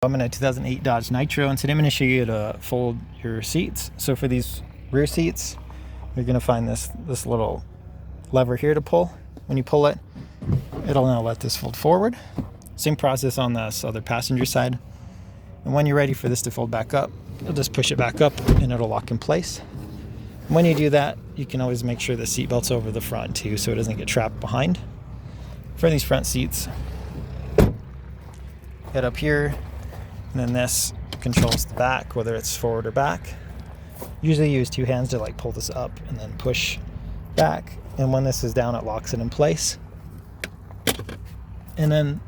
I'm in a 2008 Dodge Nitro, and today I'm going to show you how to fold your seats. So for these rear seats, you're going to find this little lever here to pull. When you pull it, it'll now let this fold forward. Same process on this other passenger side. And when you're ready for this to fold back up, you'll just push it back up and it'll lock in place. And when you do that, you can always make sure the seat belt's over the front too, so it doesn't get trapped behind. For these front seats, head up here, and then this controls the back, whether it's forward or back. Usually use two hands to like pull this up and then push back. And when this is down, it locks it in place. And then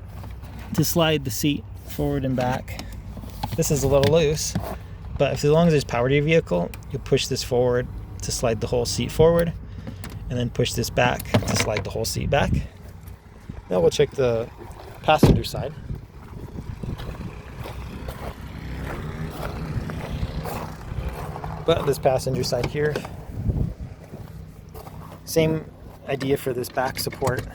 to slide the seat forward and back, this is a little loose, but as long as there's power to your vehicle, you push this forward to slide the whole seat forward, and then push this back to slide the whole seat back. Now we'll check the passenger side. But this passenger side here, same idea for this back support.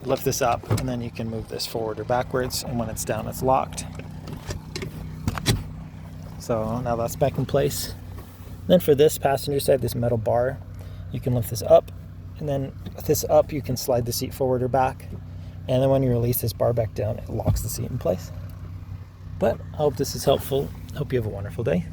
Lift this up and then you can move this forward or backwards, and when it's down it's locked. So now that's back in place. Then for this passenger side, this metal bar, you can lift this up, and then with this up you can slide the seat forward or back, and then when you release this bar back down, it locks the seat in place. But I hope this is helpful. Hope you have a wonderful day.